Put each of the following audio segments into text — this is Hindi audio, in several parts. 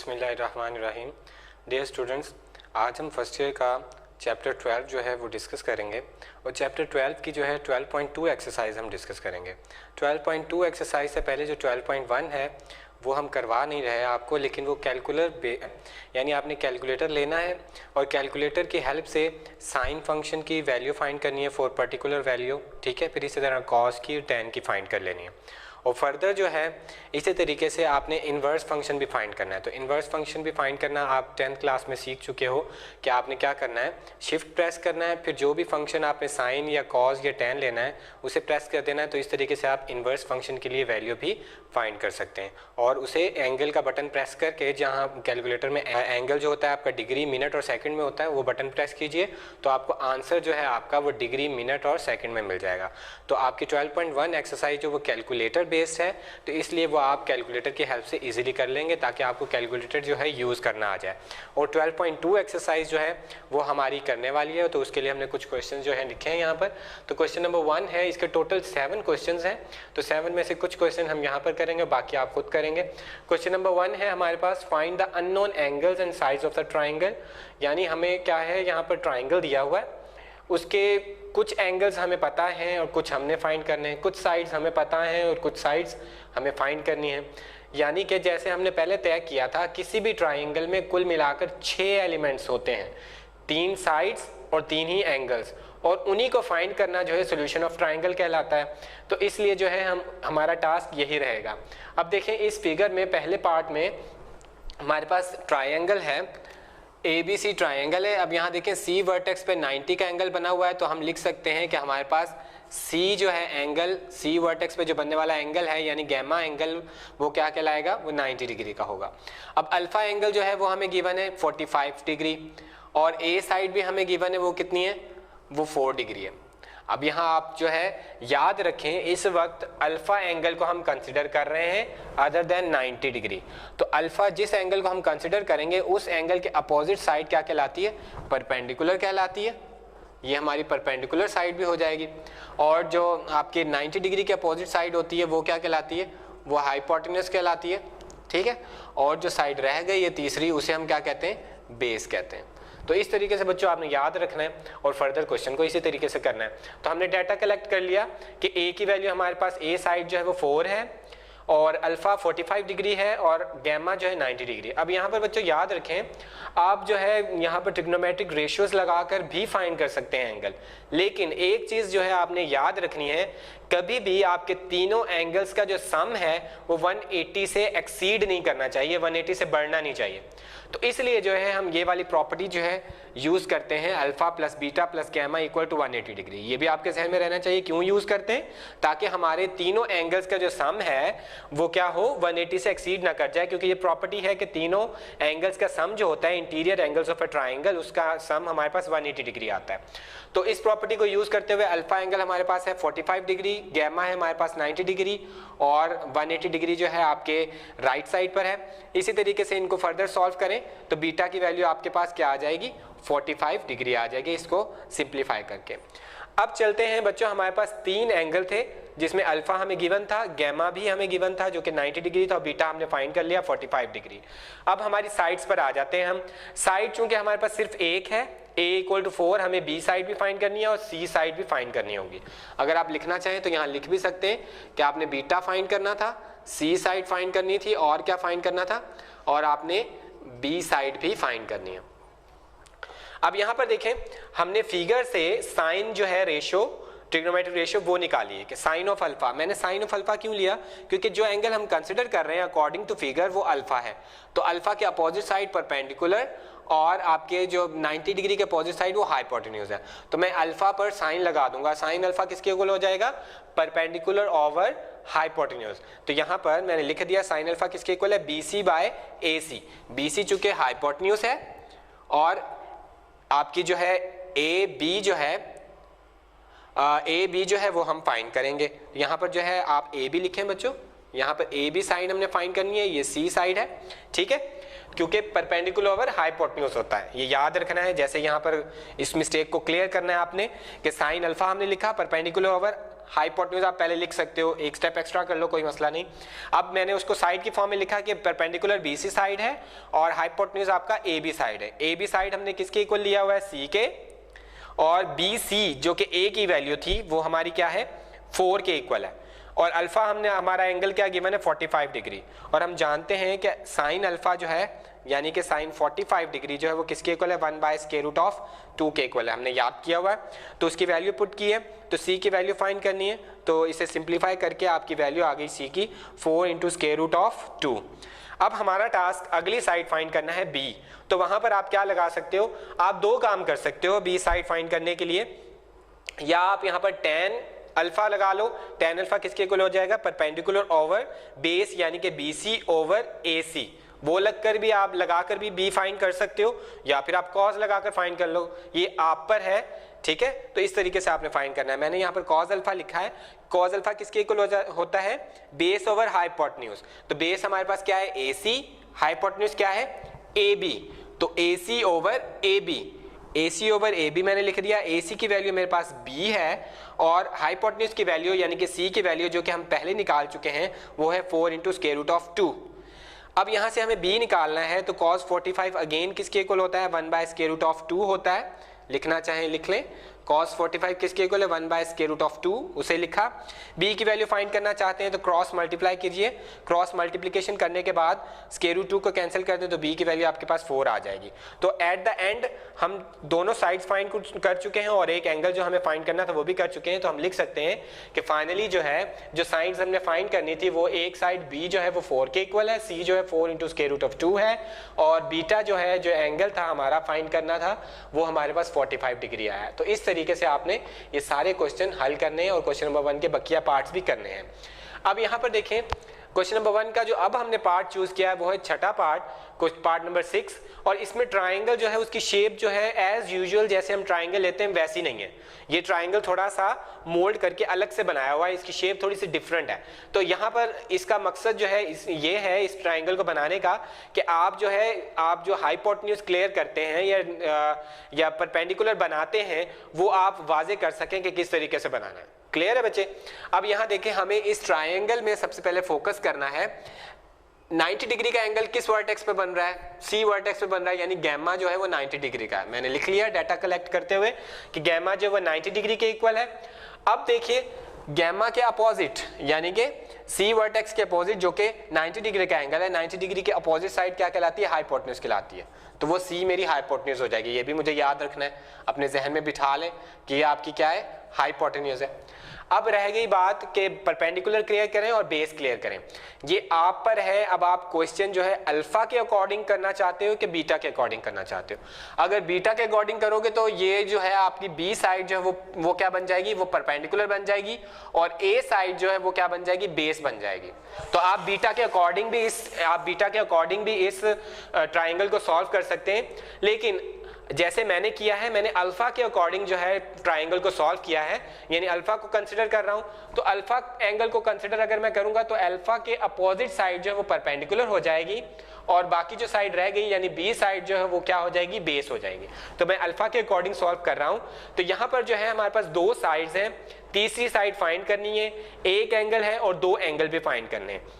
बिस्मिल्लाहिर्रहमानिर्रहीम। डियर स्टूडेंट्स, आज हम फर्स्ट ईयर का चैप्टर 12 जो है वो डिस्कस करेंगे और चैप्टर 12 की जो है 12.2 एक्सरसाइज हम डिस्कस करेंगे। 12.2 एक्सरसाइज से पहले जो 12.1 है वो हम करवा नहीं रहे आपको, लेकिन वो यानी आपने कैलकुलेटर लेना है और कैलकुलेटर की हेल्प से साइन फंक्शन की वैल्यू फाइंड करनी है फॉर पर्टिकुलर वैल्यू, ठीक है। फिर इसी तरह कॉस की, टेन की फाइंड कर लेनी है और फर्दर जो है इसी तरीके से आपने इन्वर्स फंक्शन भी फाइंड करना है। तो इन्वर्स फंक्शन भी फाइंड करना आप 10th क्लास में सीख चुके हो कि आपने क्या करना है, शिफ्ट प्रेस करना है, फिर जो भी फंक्शन आपने साइन या कॉस या टेन लेना है उसे प्रेस कर देना है। तो इस तरीके से आप इन्वर्स फंक्शन के लिए वैल्यू भी फाइंड कर सकते हैं और उसे एंगल का बटन प्रेस करके, जहाँ कैलकुलेटर में एंगल जो होता है आपका डिग्री, मिनट और सेकंड में होता है, वो बटन प्रेस कीजिए तो आपको आंसर जो है आपका वो डिग्री, मिनट और सेकंड में मिल जाएगा। तो आपकी 12.1 एक्सरसाइज जो वो कैलकुलेटर बेस्ड है, तो इसलिए वो आप कैलकुलेटर की हेल्प से इजीली कर लेंगे ताकि आपको कैलकुलेटर जो है यूज़ करना आ जाए। और 12.2 एक्सरसाइज जो है वो हमारी करने वाली है, तो उसके लिए हमने कुछ क्वेश्चन जो है लिखे हैं यहाँ पर। तो क्वेश्चन नंबर 1 है, इसके टोटल 7 क्वेश्चन हैं, तो 7 में से कुछ क्वेश्चन हम यहाँ पर करेंगे, बाकी आप खुद करेंगे। क्वेश्चन नंबर 1 है हमारे पास, find the unknown angles and sides of the triangle. यानी हमें क्या है, यहाँ पर ट्राइंगल दिया हुआ है, उसके कुछ एंगल्स हमें पता हैं और कुछ हमने फाइंड करने हैं, कुछ साइड्स हमें पता हैं और कुछ साइड्स हमें फाइंड करनी है। यानी कि जैसे हमने पहले तय किया था, किसी भी ट्राइंगल में कुल मिलाकर 6 एलिमेंट्स होते हैं, 3 साइड्स और 3 ही एंगल्स, और उन्हीं को फाइंड करना जो है सॉल्यूशन ऑफ ट्राइंगल कहलाता है। तो इसलिए जो है हमारा टास्क यही रहेगा। अब देखें इस फिगर में पहले पार्ट में हमारे पास ट्राइंगल है, ABC ट्राइंगल है। अब यहाँ देखें C वर्टेक्स पे 90 का एंगल बना हुआ है, तो हम लिख सकते हैं कि हमारे पास C जो है एंगल, C वर्टेक्स पे जो बनने वाला एंगल है यानी गैमा एंगल, वो क्या कहलाएगा, वो 90 डिग्री का होगा। अब अल्फा एंगल जो है वो हमें गिवन है 45 डिग्री और A साइड भी हमें गिवन है, वो कितनी है, वो 4 डिग्री है। अब यहाँ आप जो है याद रखें, इस वक्त अल्फा एंगल को हम कंसिडर कर रहे हैं अदर देन 90 डिग्री। तो अल्फा जिस एंगल को हम कंसिडर करेंगे उस एंगल के अपोजिट साइड क्या कहलाती है, परपेंडिकुलर कहलाती है। ये हमारी परपेंडिकुलर साइड भी हो जाएगी। और जो आपके 90 डिग्री के अपोजिट साइड होती है वो क्या कहलाती है, वो हाइपोटेन्यूज कहलाती है, ठीक है। और जो साइड रह गई है तीसरी, उसे हम क्या कहते हैं, बेस कहते हैं। तो इस तरीके से बच्चों आपने याद रखना है और फर्दर क्वेश्चन को इसी तरीके से करना है। तो हमने डाटा कलेक्ट कर लिया कि A की वैल्यू हमारे पास, A साइड जो है वो 4 है और अल्फा 45 डिग्री है और गैमा जो है 90 डिग्री। अब यहाँ पर बच्चों याद रखें, आप जो है यहाँ पर ट्रिग्नोमेट्रिक रेशियोज लगाकर भी फाइंड कर सकते हैं एंगल, लेकिन एक चीज़ जो है आपने याद रखनी है, कभी भी आपके तीनों एंगल्स का जो सम है वो 180 से एक्सीड नहीं करना चाहिए, 180 से बढ़ना नहीं चाहिए। तो इसलिए जो है हम ये वाली प्रॉपर्टी जो है यूज़ करते हैं, alpha plus beta plus gamma equal to 180 degree. ये भी आपके जहन में रहना चाहिए, क्यों यूज़ करते हैं, ताकि हमारे तीनों एंगल्स का जो सम है वो क्या हो, 180 से एक्सीड ना कर जाए, क्योंकि ये प्रॉपर्टी है कि तीनों एंगल्स का सम जो होता है, interior angles of a triangle, उसका सम हमारे पास 180 डिग्री आता है। तो इस प्रॉपर्टी को यूज़ करते हुए अल्फा एंगल हमारे पास है 45 डिग्री, गैमा है हमारे पास 90 डिग्री और 180 डिग्री जो है आपके राइट साइड पर है। इसी तरीके से इनको फर्दर सॉल्व करें तो बीटा की वैल्यू आपके पास क्या आ जाएगी, 45 डिग्री आ जाएगी, इसको सिंप्लीफाई करके। अब चलते हैं बच्चों, हमारे पास 3 एंगल थे जिसमें अल्फा हमें गिवन था, गैमा भी हमें गिवन था जो कि 90 डिग्री था, और बीटा हमने फाइंड कर लिया 45 डिग्री। अब हमारी साइड्स पर आ जाते हैं हम। साइड चूंकि हमारे पास सिर्फ एक है, A इक्वल टू 4, हमें B साइड भी फाइंड करनी है और C साइड भी फाइंड करनी होगी। अगर आप लिखना चाहें तो यहाँ लिख भी सकते हैं कि आपने बीटा फाइंड करना था, C साइड फाइंड करनी थी और क्या फाइंड करना था, और आपने B साइड भी फाइंड करनी है। अब यहाँ पर देखें, हमने फिगर से साइन जो है रेशो, ट्रिग्नोमेट्रिक रेशियो वो निकाली है कि साइन ऑफ अल्फा। मैंने साइन ऑफ अल्फा क्यों लिया, क्योंकि जो एंगल हम कंसिडर कर रहे हैं अकॉर्डिंग टू फिगर वो अल्फा है। तो अल्फा के अपोजिट साइड परपेंडिकुलर और आपके जो 90 डिग्री के अपोजिट साइड वो हाइपोटेन्यूज है। तो मैं अल्फा पर साइन लगा दूंगा, साइन अल्फा किसके इक्वल हो जाएगा, परपेंडिकुलर ओवर हाइपोटेन्यूज। तो यहाँ पर मैंने लिख दिया साइन अल्फा किसके इक्वल है, BC बाय AC। BC चूंकि हाइपोटेन्यूज है और आपकी जो है AB जो है वो हम फाइंड करेंगे। यहाँ पर जो है आप AB लिखें बच्चों, यहाँ पर AB साइड हमने फाइंड करनी है, ये C साइड है, ठीक है, क्योंकि परपेंडिकुलर ओवर हाइपोटेन्यूज होता है, ये याद रखना है। जैसे यहाँ पर इस मिस्टेक को क्लियर करना है आपने कि साइन अल्फा हमने लिखा परपेंडिकुलर ओवर हाइपोटेन्यूज आप पहले लिख सकते हो, एक स्टेप एक्स्ट्रा कर लो, कोई मसला नहीं। अब मैंने उसको साइड की फॉर्म में लिखा कि परपेंडिकुलर बीसी साइड है और हाइपोटेन्यूज आपका ए बी साइड है। ए बी साइड हमने किसके इक्वल लिया हुआ है, सी के, और बी सी जो कि ए की वैल्यू थी वो हमारी क्या है, 4 के इक्वल है, और अल्फा हमने हमारा एंगल क्या गिवन है 45 डिग्री, और हम जानते हैं कि साइन अल्फा जो है यानी कि साइन 45 डिग्री जो है वो किसके इक्वल है, 1/√2 के इक्वल है, हमने याद किया हुआ है। तो उसकी वैल्यू पुट की है, तो सी की वैल्यू फाइंड करनी है, तो इसे सिंप्लीफाई करके आपकी वैल्यू आ गई सी की 4 × √2। अब हमारा टास्क अगली साइड फाइंड करना है बी, तो वहां पर आप क्या लगा सकते हो, आप दो काम कर सकते हो बी साइड फाइंड करने के लिए, या आप यहाँ पर tan अल्फा लगा लो। tan अल्फा किसके इक्वल हो जाएगा, परपेंडिकुलर ओवर बेस यानी कि BC ओवर AC, वो लगकर भी आप लगाकर भी बी फाइंड कर सकते हो, या फिर आप कॉस लगाकर फाइंड कर लो, ये आप पर है, ठीक है। तो इस तरीके से आपने फाइंड करना है। मैंने यहाँ पर कॉस अल्फा लिखा है, कॉस अल्फा किसके इक्वल होता है, बेस ओवर हाइपोटेन्यूज, तो बेस हमारे पास क्या है AC, हाइपोटेन्यूज क्या है AB, तो AC over AB, AC over AB मैंने लिख दिया। AC की वैल्यू मेरे पास B है और हाइपोटेन्यूज की वैल्यू यानी कि C की वैल्यू जो कि हम पहले निकाल चुके हैं वो है 4 × √2। अब यहाँ से हमें B निकालना है, तो cos 45 अगेन किसके इक्वल होता है, 1/√2 होता है, लिखना चाहें लिख लें। cos 45 किसके इक्वल है, 1/√2, उसे लिखा। b की वैल्यू फाइंड करना चाहते हैं तो क्रॉस मल्टीप्लाई कीजिए, क्रॉस मल्टीप्लिकेशन करने के बाद √2 को कैंसिल कर दें तो b की वैल्यू आपके पास 4 आ जाएगी। तो एट द एंड हम दोनों साइड्स फाइंड कर चुके हैं और एक एंगल जो हमें फाइंड करना था वो भी कर चुके हैं, तो हम लिख सकते हैं कि फाइनली जो है जो साइड्स हमने फाइंड करनी थी वो एक साइड b जो है वो 4 के इक्वल है, c जो है 4 × √2 है, और बीटा जो है जो एंगल था हमारा फाइंड करना था वो हमारे पास 45 डिग्री आया है। तो इस तरीके से आपने ये सारे क्वेश्चन हल करने हैं और क्वेश्चन नंबर 1 के बकिया पार्ट्स भी करने हैं। अब यहाँ पर देखें क्वेश्चन नंबर 1 का जो अब हमने पार्ट चूज किया है वो है छठा पार्ट, पार्ट नंबर 6, और इसमें ट्राइंगल जो है उसकी शेप जो है एज यूजुअल जैसे हम ट्राइंगल लेते हैं वैसी नहीं है, ये ट्राइंगल थोड़ा सा मोल्ड करके अलग से बनाया हुआ है, इसकी शेप थोड़ी सी डिफरेंट है। तो यहाँ पर इसका मकसद जो है ये है इस ट्राइंगल को बनाने का कि आप जो हाइपोटेन्यूज क्लियर करते हैं या परपेंडिकुलर बनाते हैं वो आप वाजे कर सकें कि किस तरीके से बनाना है। क्लियर है बच्चे? अब यहाँ देखें हमें इस ट्राइंगल में सबसे पहले फोकस करना है 90 डिग्री का एंगल किस वर्टेक्स पे बन रहा है, सी वर्टेक्स पे बन रहा है, यानी गैमा जो है वो 90 डिग्री का है। मैंने लिख लिया डाटा कलेक्ट करते हुए कि गैमा जो है वो 90 डिग्री के इक्वल है। अब देखिए गैमा के अपोजिट यानी कि सी वर्टेक्स के अपोजिट जो कि 90 डिग्री का एंगल है, 90 डिग्री के अपोजिट साइड क्या कहलाती है, हाइपोटेन्यूज कहलाती है। तो वो सी मेरी हाइपोटेन्यूज हो जाएगी, ये भी मुझे याद रखना है, अपने जहन में बिठा लें कि ये आपकी क्या है, हाइपोटेन्यूज है। अब रह गई बात कि परपेंडिकुलर क्लियर करें और बेस क्लियर करें, ये आप पर है। अब आप क्वेश्चन जो है अल्फा के अकॉर्डिंग करना चाहते हो कि बीटा के अकॉर्डिंग करना चाहते हो। अगर बीटा के अकॉर्डिंग करोगे तो ये जो है आपकी बी साइड जो है वो क्या बन जाएगी, वो परपेंडिकुलर बन जाएगी, और ए साइड जो है वो क्या बन जाएगी, बेस बन जाएगी। तो आप बीटा के अकॉर्डिंग भी इस ट्राइंगल को सॉल्व कर सकते हैं, लेकिन जैसे मैंने किया है, मैंने अल्फा के अकॉर्डिंग जो है ट्राइंगल को सॉल्व किया है, यानी अल्फा को कंसीडर कर रहा हूं। तो अल्फा एंगल को कंसीडर अगर मैं करूंगा तो अल्फा के अपोजिट साइड जो है वो परपेंडिकुलर हो जाएगी, और बाकी जो साइड रह गई यानी बी साइड जो है वो क्या हो जाएगी, बेस हो जाएगी। तो मैं अल्फा के अकॉर्डिंग सॉल्व कर रहा हूं। तो यहां पर जो है हमारे पास दो साइड्स हैं, तीसरी साइड फाइंड करनी है, एक एंगल है और दो एंगल भी फाइंड करने हैं।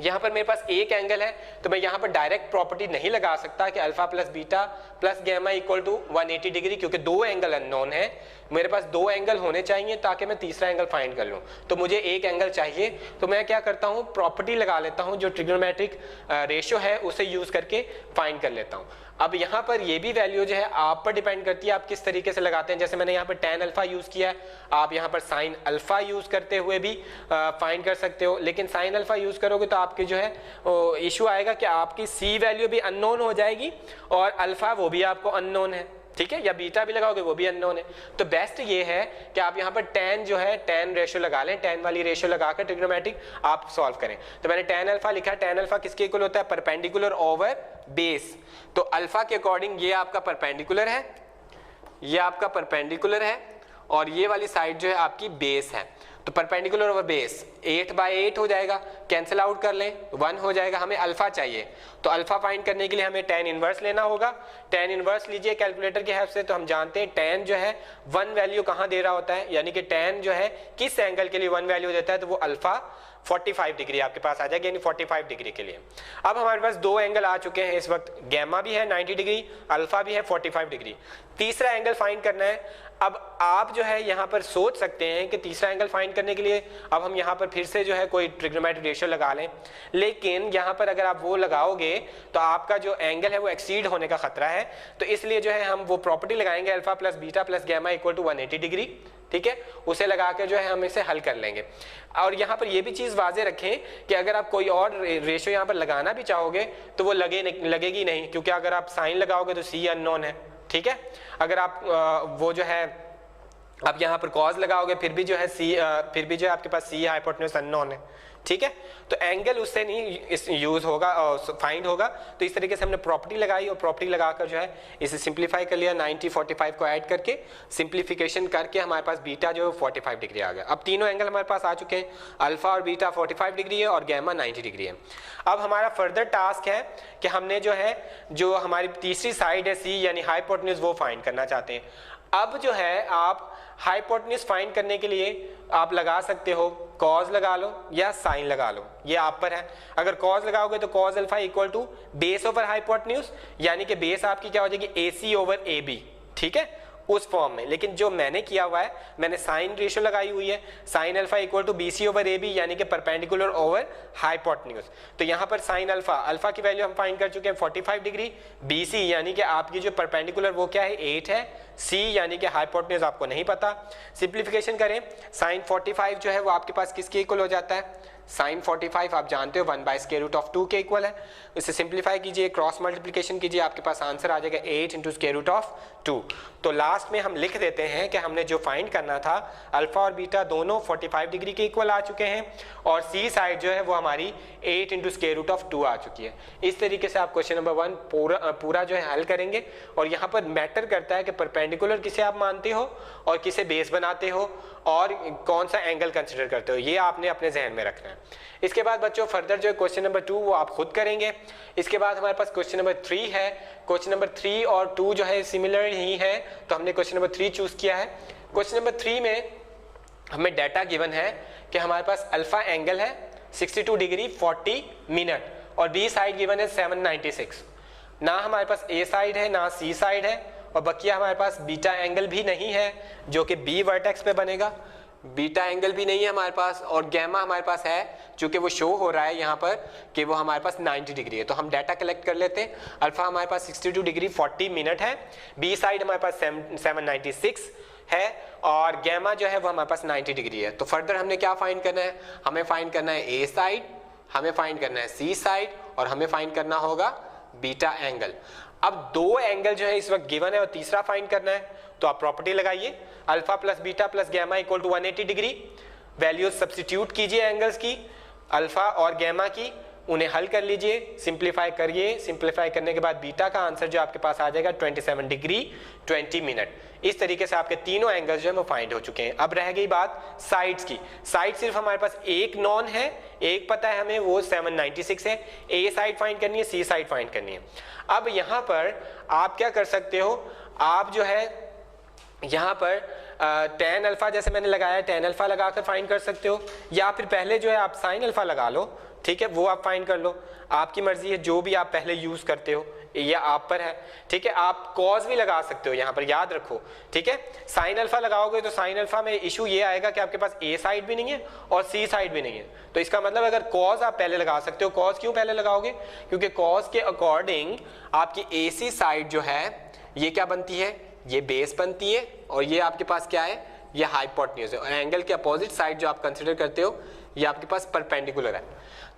यहाँ पर मेरे पास एक एंगल है तो मैं यहाँ पर डायरेक्ट प्रॉपर्टी नहीं लगा सकता कि alpha plus beta plus gamma equal to 180 degree, क्योंकि दो एंगल अननोन है। मेरे पास दो एंगल होने चाहिए ताकि मैं तीसरा एंगल फाइंड कर लूँ, तो मुझे एक एंगल चाहिए। तो मैं क्या करता हूँ, प्रॉपर्टी लगा लेता हूँ, जो ट्रिग्नोमेट्रिक रेशियो है उसे यूज करके फाइंड कर लेता हूँ। अब यहाँ पर ये भी वैल्यू जो है आप पर डिपेंड करती है आप किस तरीके से लगाते हैं। जैसे मैंने यहाँ पर tan अल्फा यूज किया है, आप यहाँ पर sin अल्फा यूज करते हुए भी फाइंड कर सकते हो, लेकिन sin अल्फा यूज करोगे तो आपकी जो है इशू आएगा कि आपकी c वैल्यू भी अननोन हो जाएगी और अल्फा वो भी आपको अननोन है, ठीक है, या बीटा भी लगाओगे वो भी अननोन है। तो बेस्ट ये है कि आप यहाँ पर tan जो है tan रेशियो लगा लें, tan वाली रेशियो लगाकर ट्रिग्नोमेट्रिक आप सॉल्व करें। तो मैंने tan अल्फा लिखा, tan अल्फा किसके इक्वल होता है, परपेंडिकुलर ओवर बेस। तो अल्फा के अकॉर्डिंग ये आपका परपेंडिकुलर है, ये आपका परपेंडिकुलर है, और ये वाली साइड जो है आपकी बेस है। तो परपेंडिकुलर ओवर बेस 8/8 हो जाएगा, कैंसिल आउट कर लें 1 हो जाएगा। हमें अल्फा चाहिए, तो अल्फा फाइंड करने के लिए हमें tan इनवर्स लेना होगा। tan इनवर्स लीजिए कैलकुलेटर की हेल्प से, तो हम जानते हैं tan जो है 1 वैल्यू कहाँ दे रहा होता है, यानी कि tan जो है किस एंगल के लिए 1 वैल्यू देता है, तो वो अल्फा 45 डिग्री आपके पास आ जाएगा, यानी 45 डिग्री के लिए। अब हमारे पास दो एंगल आ चुके हैं इस वक्त, गैमा भी है 90 डिग्री, अल्फा भी है 45 डिग्री। तीसरा एंगल फाइंड करना है। अब आप जो है यहाँ पर सोच सकते हैं कि तीसरा एंगल फाइंड करने के लिए अब हम यहाँ पर फिर से जो है कोई ट्रिग्नोमेट्रिक रेशियो लगा लें, लेकिन यहाँ पर अगर आप वो लगाओगे तो आपका जो एंगल है वो एक्सीड होने का खतरा है। तो इसलिए जो है हम वो प्रॉपर्टी लगाएंगे alpha plus beta plus gamma equal to 180 degree, ठीक है, उसे लगा के जो है हम इसे हल कर लेंगे। और यहाँ पर ये भी चीज़ वाजे रखें कि अगर आप कोई और रेशियो यहाँ पर लगाना भी चाहोगे तो वो लगेगी नहीं, क्योंकि अगर आप साइन लगाओगे तो सी अननोन है, ठीक है। अगर आप वो जो है आप यहाँ पर कॉज लगाओगे फिर भी जो है फिर भी जो है आपके पास सी हाइपोटेन्यूज अननोन है, ठीक है। तो एंगल उससे नहीं यूज होगा फाइंड होगा। तो इस तरीके से हमने प्रॉपर्टी लगाई और प्रॉपर्टी लगाकर जो है इसे सिंप्लीफाई कर लिया, 90 45 को ऐड करके सिंप्लीफिकेशन करके हमारे पास बीटा जो है 45 डिग्री आ गया। अब तीनों एंगल हमारे पास आ चुके हैं, अल्फा और बीटा 45 डिग्री है और गैमा 90 डिग्री है। अब हमारा फर्दर टास्क है कि हमने जो है जो हमारी तीसरी साइड है सी यानी हाइपोटेन्यूज वो फाइंड करना चाहते हैं। अब जो है आप हाइपोटेन्यूज फाइंड करने के लिए आप लगा सकते हो कॉज लगा लो या साइन लगा लो, ये आप पर है। अगर कॉज लगाओगे तो cos alpha equal to base over hypotenuse, यानी कि बेस आपकी क्या हो जाएगी AC ओवर AB, ठीक है, उस फॉर्म में। लेकिन जो मैंने किया हुआ है, मैंने साइन रेशियो लगाई हुई है, sine alpha equal to BC over AB, यानी कि परपेंडिकुलर ओवर हाइपोटेन्यूज। तो यहाँ पर साइन अल्फा की वैल्यू हम फाइंड कर चुके हैं 45 डिग्री, BC यानी कि आपकी जो परपेंडिकुलर वो क्या है 8 है, C यानी कि हाइपोटेन्यूज आपको नहीं पता। सिंप्लीफिकेशन करें, साइन 45 जो है वो आपके पास किसके इक्वल हो जाता है, साइन 45 आप जानते हो 1/√2 के इक्वल है। इसे सिंप्लीफाई कीजिए, क्रॉस मल्टीप्लिकेशन कीजिए, आपके पास आंसर आ जाएगा 8 × √2। तो लास्ट में हम लिख देते हैं कि हमने जो फाइंड करना था अल्फा और बीटा दोनों 45 डिग्री के इक्वल आ चुके हैं और सी साइड जो है वो हमारी 8 × √2 आ चुकी है। इस तरीके से आप क्वेश्चन नंबर 1 पूरा जो है हल करेंगे। और यहाँ पर मैटर करता है कि परपेंडिकुलर किसे आप मानते हो और किसे बेस बनाते हो और कौन सा एंगल कंसिडर करते हो, ये आपने अपने जहन में रखना है। इसके बाद बच्चों फर्दर जो है क्वेश्चन नंबर 2 वो आप खुद करेंगे। इसके बाद हमारे पास क्वेश्चन नंबर 3 है। क्वेश्चन नंबर 3 और 2 जो है सिमिलर ही है, तो हमने क्वेश्चन नंबर 3 चूज किया है। क्वेश्चन नंबर 3 में हमें डाटा गिवन है कि हमारे पास अल्फा एंगल है 62 डिग्री 40 मिनट और बी साइड गिवन है 796। ना हमारे पास ए साइड है ना सी साइड है और बकिया हमारे पास बीटा एंगल भी नहीं है जो कि बी वर्टेक्स पे बनेगा, बीटा एंगल भी नहीं है हमारे पास और गैमा हमारे पास है चूंकि वो शो हो रहा है यहाँ पर कि वो हमारे पास 90 डिग्री है। तो हम डाटा कलेक्ट कर लेते हैं। अल्फा हमारे पास 62 डिग्री 40 मिनट है, बी साइड हमारे पास 796 है और गैमा जो है वो हमारे पास 90 डिग्री है। तो फर्दर हमने क्या फाइंड करना है, हमें फाइंड करना है ए साइड, हमें फाइंड करना है सी साइड और हमें फाइंड करना होगा बीटा एंगल। अब दो एंगल जो है इस वक्त गिवन है और तीसरा फाइंड करना है। तो आप प्रॉपर्टी लगाइए, alpha plus beta plus gamma equal to 180 degree. Values substitute कीजिए एंगल्स की, अल्फा और गैमा की, उन्हें हल कर लीजिए, सिंप्लीफाई करिए। सिंप्लीफाई करने के बाद बीटा का आंसर जो आपके पास आ जाएगा 27 डिग्री 20 मिनट। इस तरीके से आपके तीनों एंगल्स जो है वो फाइंड हो चुके हैं। अब रह गई बात साइड्स की। साइड सिर्फ हमारे पास एक नॉन है, एक पता है हमें, वो 796 है। ए साइड फाइंड करनी है, सी साइड फाइंड करनी है। अब यहाँ पर आप क्या कर सकते हो, आप जो है यहाँ पर tan अल्फा जैसे मैंने लगाया है, tan अल्फा लगाकर फाइंड कर सकते हो, या फिर पहले जो है आप sin अल्फा लगा लो, ठीक है, वो आप फाइंड कर लो, आपकी मर्जी है, जो भी आप पहले यूज करते हो या आप पर है, ठीक है। आप कॉज भी लगा सकते हो यहाँ पर, याद रखो, ठीक है। sin अल्फा लगाओगे तो sin अल्फा में इशू ये आएगा कि आपके पास ए साइड भी नहीं है और सी साइड भी नहीं है। तो इसका मतलब अगर कॉज आप पहले लगा सकते हो, कॉज क्यों पहले लगाओगे, क्योंकि कॉज के अकॉर्डिंग आपकी ए सी साइड जो है ये क्या बनती है, ये बेस बनती है और ये आपके पास क्या है, ये हाइपोटेन्यूज है। और एंगल के अपोजिट साइड जो आप कंसीडर करते हो ये आपके पास परपेंडिकुलर है।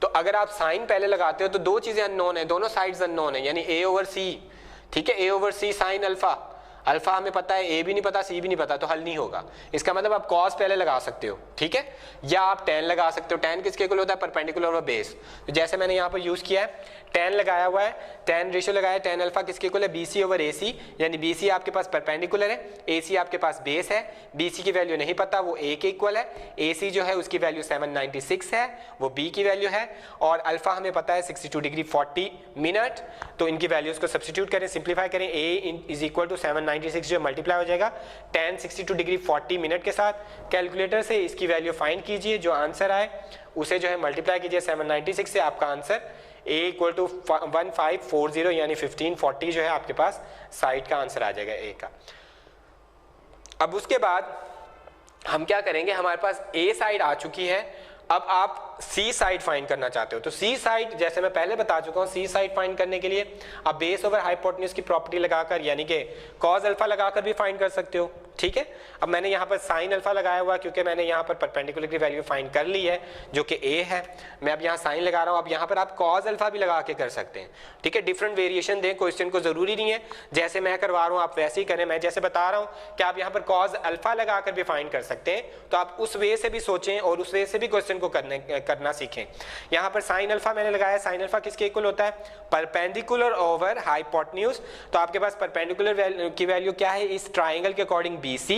तो अगर आप साइन पहले लगाते हो तो दो चीजें अननोन है, दोनों साइड्स अननोन है, यानी ए ओवर सी, ठीक है, ए ओवर सी साइन अल्फा। अल्फा हमें पता है, ए भी नहीं पता, सी भी नहीं पता, तो हल नहीं होगा। इसका मतलब आप कॉस पहले लगा सकते हो, ठीक है, या आप टेन लगा सकते हो। टेन किसके इक्वल होता है? परपेंडिकुलर और बेस। तो जैसे मैंने यहाँ पर यूज किया है, टेन लगाया हुआ है, टेन रेशियो लगाया, टेन अल्फा किसके इक्वल है? बीसी ओवर एसी, यानी बीसी आपके पास परपेंडिकुलर है, एसी आपके पास बेस है, बीसी की वैल्यू नहीं पता, वो ए के इक्वल है, एसी जो है उसकी वैल्यू 796 है, वो बी की वैल्यू है, और अल्फा हमें पता है 62 डिग्री 40 मिनट। तो इनकी वैल्यूज को सब्स्टिट्यूट करें, सिंप्लीफाई करें, ए इज इक्वल टू 796 जो मल्टीप्लाई हो जाएगा 10 62 डिग्री 40 मिनट के साथ। कैलकुलेटर से इसकी वैल्यू फाइंड कीजिए, जो आंसर आए उसे जो है मल्टीप्लाई कीजिए 796 से, आपका आंसर a इक्वल टू 1540 यानी 1540 जो है आपके पास साइड का आंसर आ जाएगा ए का। अब उसके बाद हम क्या करेंगे, हमारे पास ए साइड आ चुकी है, अब आप सी साइड फाइंड करना चाहते हो। तो सी साइड जैसे मैं पहले बता चुका हूं, सी साइड फाइंड करने के लिए आप बेस ओवर हाइपोटेन्यूज की प्रॉपर्टी लगाकर यानी कि कॉस अल्फा लगाकर भी फाइंड कर सकते हो, ठीक है। अब मैंने यहाँ पर साइन अल्फा लगाया हुआ क्योंकि मैंने यहाँ पर परपेंडिकुलर की वैल्यू फाइंड कर ली है जो कि ए है। मैं अब यहाँ साइन लगा रहा हूँ, अब यहाँ पर आप कॉस अल्फा भी लगा के कर सकते हैं, ठीक है। डिफरेंट वेरिएशन दें क्वेश्चन को, जरूरी नहीं है जैसे मैं करवा रहा हूँ आप वैसे ही करें। मैं जैसे बता रहा हूँ कि आप यहाँ पर कॉस अल्फा लगाकर भी फाइंड कर सकते हैं, तो आप उस वे से भी सोचें और उस वे से भी क्वेश्चन को करना सीखें। यहाँ पर साइन अल्फा मैंने लगाया, साइन अल्फा किसके इक्वल होता है? Perpendicular over hypotenuse. तो आपके पास परपेंडिकुलर की वैल्यू क्या है इस ट्राइंगल के अकॉर्डिंग? BC,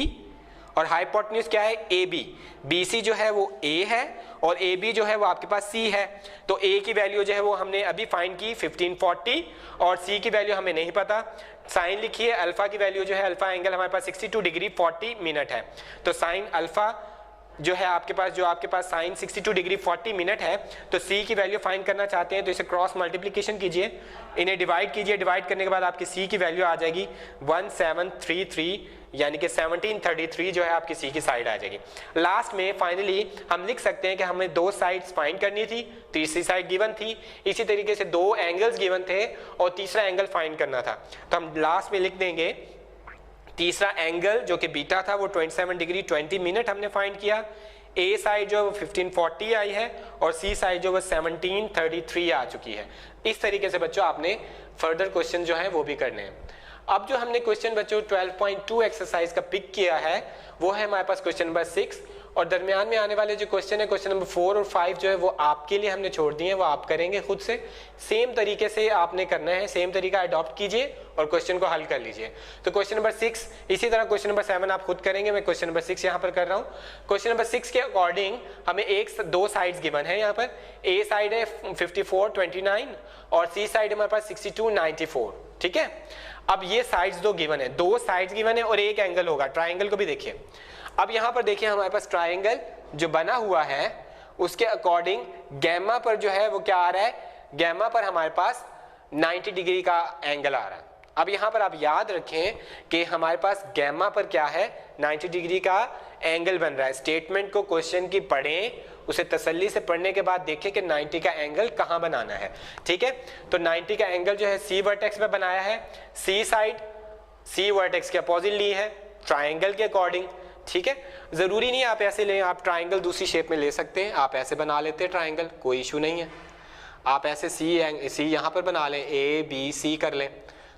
और हाइपोटेन्यूज क्या है? AB। BC जो है वो A है और AB जो है वो आपके पास C है। तो A की वैल्यू जो है वो हमने अभी फाइंड की 1540 और C की वैल्यू हमें नहीं पता। साइन लिखिए, अल्फा की वैल्यू जो है, अल्फा एंगल हमारे पास 62 डिग्री 40 मिनट है। तो साइन अल्फा जो है आपके पास, जो आपके पास साइन 62 डिग्री 40 मिनट है, तो C की वैल्यू फाइंड करना चाहते हैं तो इसे क्रॉस मल्टीप्लिकेशन कीजिए, इन्हें डिवाइड कीजिए, डिवाइड करने के बाद आपकी C की वैल्यू आ जाएगी 1733 यानी कि 1733 जो है आपकी C की साइड आ जाएगी। लास्ट में फाइनली हम लिख सकते हैं कि हमें दो साइड्स फाइंड करनी थी, तीसरी साइड गिवन थी, इसी तरीके से दो एंगल्स गिवन थे और तीसरा एंगल फाइंड करना था। तो हम लास्ट में लिख देंगे तीसरा एंगल जो कि बीटा था वो 27 डिग्री 20 मिनट हमने फाइंड किया। ए साइड जो 1540 आई है और सी साइड जो वो 1733 आ चुकी है। इस तरीके से बच्चों आपने फर्दर क्वेश्चन जो है वो भी करने हैं। अब जो हमने क्वेश्चन बच्चों 12.2 एक्सरसाइज का पिक किया है वो है हमारे पास क्वेश्चन नंबर 6, और दरमियान में आने वाले जो क्वेश्चन है क्वेश्चन नंबर 4 और 5 जो है वो आपके लिए हमने छोड़ दिए हैं, वो आप करेंगे खुद से। सेम तरीके से आपने करना है, सेम तरीका अडॉप्ट कीजिए और क्वेश्चन को हल कर लीजिए। तो क्वेश्चन नंबर 6, इसी तरह क्वेश्चन नंबर 7 आप खुद करेंगे, मैं क्वेश्चन नंबर 6 यहाँ पर कर रहा हूँ। क्वेश्चन नंबर 6 के अकॉर्डिंग हमें दो साइड्स गिवन है। यहाँ पर ए साइड है 5429 और सी साइड हमारे पास 6294, ठीक है। अब ये साइड्स दो गिवन है, दो साइड्स गिवन है और एक एंगल होगा। ट्राइंगल को भी देखिए। अब यहाँ पर देखिए हमारे पास ट्राइंगल जो बना हुआ है उसके अकॉर्डिंग गैमा पर जो है वो क्या आ रहा है? गैमा पर हमारे पास 90 डिग्री का एंगल आ रहा है। अब यहाँ पर आप याद रखें कि हमारे पास गैमा पर क्या है? 90 डिग्री का एंगल बन रहा है। स्टेटमेंट को, क्वेश्चन की पढ़ें, उसे तसल्ली से पढ़ने के बाद देखें कि 90 का एंगल कहाँ बनाना है, ठीक है। तो 90 का एंगल जो है सी वर्टेक्स में बनाया है, सी साइड सी वर्टेक्स के अपोजिट ली है ट्राइंगल के अकॉर्डिंग, ठीक है। जरूरी नहीं आप ऐसे लें, आप ट्राइंगल दूसरी शेप में ले सकते हैं, आप ऐसे बना लेते हैं ट्राइंगल, कोई इशू नहीं है। आप ऐसे सी यहाँ पर बना लें, ABC कर लें,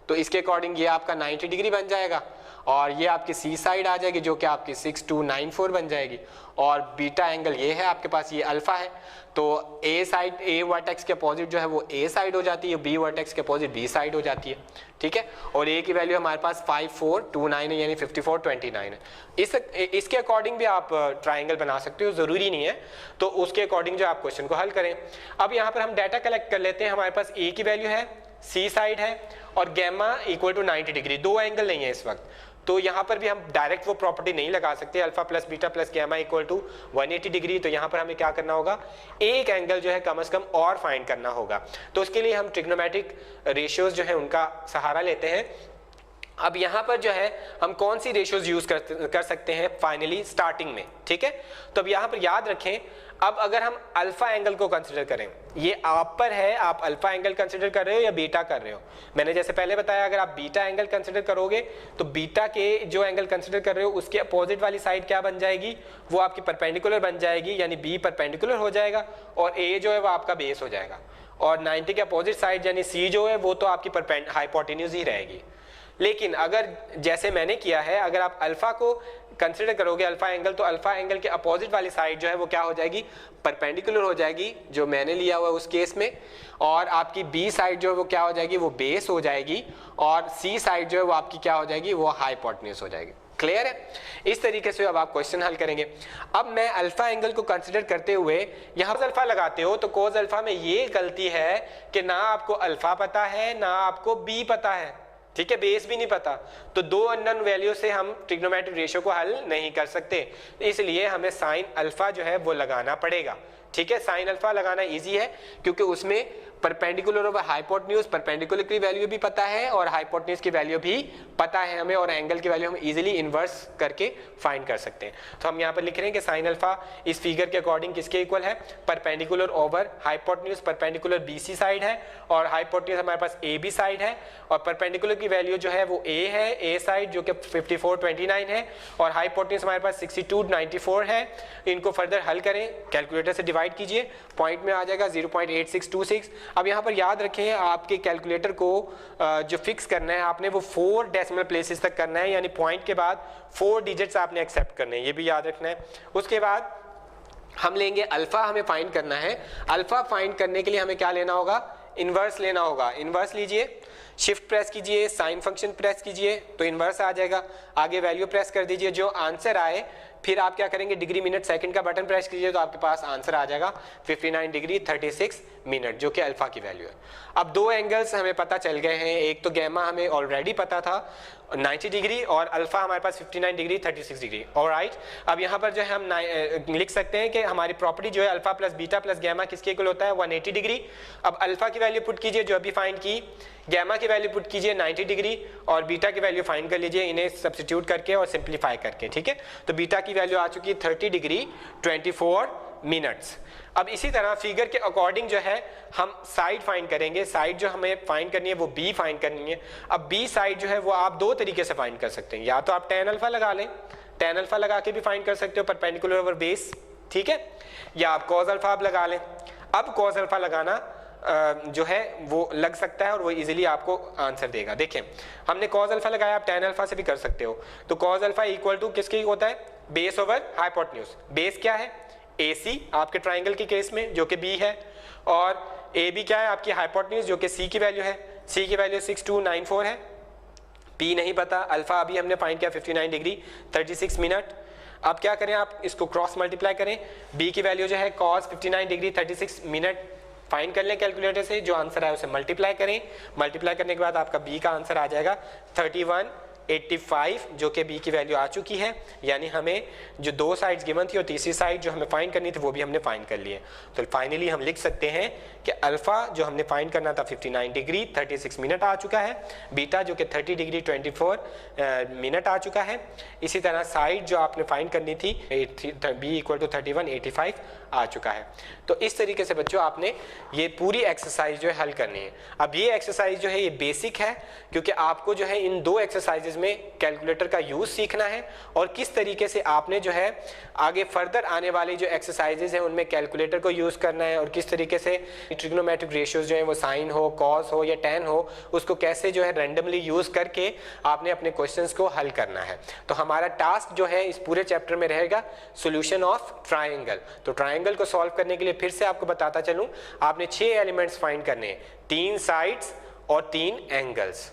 तो इसके अकॉर्डिंग ये आपका 90 डिग्री बन जाएगा और ये आपकी सी साइड आ जाएगी जो कि आपकी 6294 बन जाएगी, और बीटा एंगल ये है आपके पास, ये अल्फा है। तो ए साइड, ए वर्टेक्स के अपोजिट जो है वो ए साइड हो जाती है, बी वर्टेक्स के अपोजिट बी साइड हो जाती है, ठीक है। और ए की वैल्यू हमारे पास 5429 है यानी 5429 है। इसके अकॉर्डिंग भी आप ट्राइंगल बना सकते हो, जरूरी नहीं है। तो उसके अकॉर्डिंग जो आप क्वेश्चन को हल करें। अब यहाँ पर हम डाटा कलेक्ट कर लेते हैं। हमारे पास ए की वैल्यू है, सी साइड है और गैमा इक्वल टू 90 डिग्री, दो एंगल नहीं है इस वक्त, तो यहाँ पर भी हम डायरेक्ट वो प्रॉपर्टी नहीं लगा सकते, alpha plus beta plus gamma equal to 180 degree. तो यहाँ पर हमें क्या करना होगा? एक एंगल जो है कम से कम और फाइंड करना होगा। तो उसके लिए हम ट्रिग्नोमेट्रिक रेशियोज जो है उनका सहारा लेते हैं। अब यहाँ पर जो है हम कौन सी रेशियोज यूज कर सकते हैं फाइनली स्टार्टिंग में, ठीक है। तो अब यहाँ पर याद रखें, अब अगर हम अल्फा एंगल को कंसिडर करें, ये आप पर है, आप अल्फा एंगल कंसिडर कर रहे हो या बीटा कर रहे हो। मैंने जैसे पहले बताया अगर आप बीटा एंगल कंसिडर करोगे तो बीटा के जो एंगल कंसिडर कर रहे हो उसके अपोजिट वाली साइड क्या बन जाएगी? वो आपकी परपेंडिकुलर बन जाएगी, यानी बी परपेंडिकुलर हो जाएगा और ए जो है वो आपका बेस हो जाएगा, और 90 के अपोजिट साइड यानी सी जो है वो तो आपकी हाइपोटेन्यूज ही रहेगी, लेकिन अगर जैसे मैंने किया है, अगर आप अल्फा को कंसिडर करोगे अल्फा एंगल, तो अल्फा एंगल के अपोजिट वाली साइड जो है वो क्या हो जाएगी, परपेंडिकुलर हो जाएगी, जो मैंने लिया हुआ उस केस में, और आपकी बी साइड जो है वो क्या हो जाएगी, वो बेस हो जाएगी, और सी साइड जो है वो आपकी क्या हो जाएगी, वो हाइपोटेन्यूज हो जाएगी। क्लियर है? इस तरीके से अब आप क्वेश्चन हल करेंगे। अब मैं अल्फा एंगल को कंसिडर करते हुए यहाँ पर अल्फा लगाते हो, तो कोस अल्फा में ये गलती है कि ना आपको अल्फा पता है ना आपको बी पता है, ठीक है, बेस भी नहीं पता, तो दो अननोन वैल्यू से हम ट्रिग्नोमेट्रिक रेशियो को हल नहीं कर सकते, इसलिए हमें साइन अल्फा जो है वो लगाना पड़ेगा। ठीक है, साइन अल्फा लगाना इजी है क्योंकि उसमें परपेंडिकुलर ओवर हाइपोटेन्यूज, परपेंडिकुलर की वैल्यू भी पता है और हाइपोटेन्यूज की वैल्यू भी पता है हमें, और एंगल की वैल्यू हम इजीली इन्वर्स करके फाइंड कर सकते हैं। तो हम यहाँ पर लिख रहे हैं कि साइन अल्फा इस फिगर के अकॉर्डिंग किसके इक्वल है, perpendicular over hypotenuse, perpendicular BC side है और हाइपोटेन्यूज हमारे पास ए बी साइड है, और परपेंडिकुलर की वैल्यू जो है वो ए है, ए साइड जो कि 5429 है, और हाइपोटेन्यूज हमारे पास 6294 है। इनको फर्दर हल करें, कैलकुलेटर से डिवाइड कीजिए, पॉइंट में आ जाएगा 0.8626। अब यहाँ पर याद रखें आपके कैलकुलेटर को जो फिक्स करना है आपने वो 4 डेसिमल प्लेसेस तक करना है, यानी पॉइंट के बाद 4 डिजिट्स आपने एक्सेप्ट करने हैं, ये भी याद रखना है। उसके बाद हम लेंगे अल्फा, हमें फाइंड करना है। अल्फा फाइंड करने के लिए हमें क्या लेना होगा, इन्वर्स लेना होगा। इन्वर्स लीजिए, शिफ्ट प्रेस कीजिए, साइन फंक्शन प्रेस कीजिए तो इन्वर्स आ जाएगा, आगे वैल्यू प्रेस कर दीजिए, जो आंसर आए फिर आप क्या करेंगे, डिग्री मिनट सेकंड का बटन प्रेस कीजिए तो आपके पास आंसर आ जाएगा 59 डिग्री 36 मिनट, जो कि अल्फा की वैल्यू है। अब दो एंगल्स हमें पता चल गए हैं, एक तो गैमा हमें ऑलरेडी पता था 90 डिग्री और अल्फा हमारे पास 59 डिग्री 36 डिग्री। ऑलराइट, अब यहाँ पर जो है हम लिख सकते हैं कि हमारी प्रॉपर्टी जो है alpha plus beta plus gamma किसके इक्वल होता है, 180 डिग्री। अब अल्फा की वैल्यू पुट कीजिए जो अभी फाइंड की, गैमा की वैल्यू पुट कीजिए 90 डिग्री, और बीटा की वैल्यू फाइंड कर लीजिए इन्हें सब्स्टिट्यूट करके और सिंप्लीफाई करके। ठीक है, तो बीटा की वैल्यू आ चुकी है 30 डिग्री 24 मिनट्स। अब इसी तरह फिगर के अकॉर्डिंग जो है हम साइड फाइंड करेंगे, साइड जो हमें फाइंड करनी है वो बी फाइंड करनी है। अब बी साइड जो है वो आप दो तरीके से फाइंड कर सकते हैं, या तो आप tan अल्फा लगा लें, tan अल्फा लगा के भी फाइंड कर सकते हो परपेंडिकुलर ओवर बेस, ठीक है, या आप cos अल्फा आप लगा लें। अब cos अल्फा लगाना जो है वो लग सकता है और वो इजीली आपको आंसर देगा। देखें, हमने cos अल्फा लगाया, आप tan अल्फा से भी कर सकते हो। तो cos अल्फा इक्वल टू किसके होता है, बेस ओवर हाइपोटेन्यूज। बेस क्या है, AC आपके ट्राइंगल के केस में जो कि B है, और AB क्या है आपकी हाइपोटेन्यूज जो कि C की वैल्यू है, C की वैल्यू 6294 है, P नहीं पता, अल्फा अभी हमने फाइंड किया 59 डिग्री 36 मिनट। अब क्या करें, आप इसको क्रॉस मल्टीप्लाई करें, B की वैल्यू जो है cos 59 डिग्री 36 मिनट फाइंड कर लें कैलकुलेटर से, जो आंसर आए उसे मल्टीप्लाई करें, मल्टीप्लाई करने के बाद आपका B का आंसर आ जाएगा 3185, जो कि B की वैल्यू आ चुकी है। यानी हमें जो दो साइड्स गिवन थी और तीसरी साइड जो हमें फाइंड करनी थी वो भी हमने फाइंड कर लिए। तो फाइनली हम लिख सकते हैं कि अल्फा जो हमने फाइंड करना था 59 डिग्री 36 मिनट आ चुका है, बीटा जो कि 30 डिग्री 24 मिनट आ चुका है। इसी तरह साइड जो आपने फाइंड करनी थी B इक्वल टू 3185 आ चुका है। तो इस तरीके से बच्चों आपने ये पूरी एक्सरसाइज जो है हल करनी है। अब ये एक्सरसाइज जो है ये बेसिक है, क्योंकि आपको जो है इन दो एक्सरसाइजेज में कैलकुलेटर का यूज सीखना है और किस तरीके से आपने जो है आगे फर्दर आने वाली जो एक्सरसाइजेज हैं उनमें कैलकुलेटर को यूज करना है, और किस तरीके से ट्रिग्नोमेट्रिक रेशियोज जो है वो साइन हो, कॉस हो या टैन हो, उसको कैसे जो है रैंडमली यूज करके आपने अपने क्वेश्चंस को हल करना है। तो हमारा टास्क जो है इस पूरे चैप्टर में रहेगा सोल्यूशन ऑफ ट्राइंगल। तो ट्राइंगल को सॉल्व करने के लिए फिर से आपको बताता चलूं, आपने 6 एलिमेंट्स फाइंड करने हैं, 3 साइड्स और 3 एंगल्स।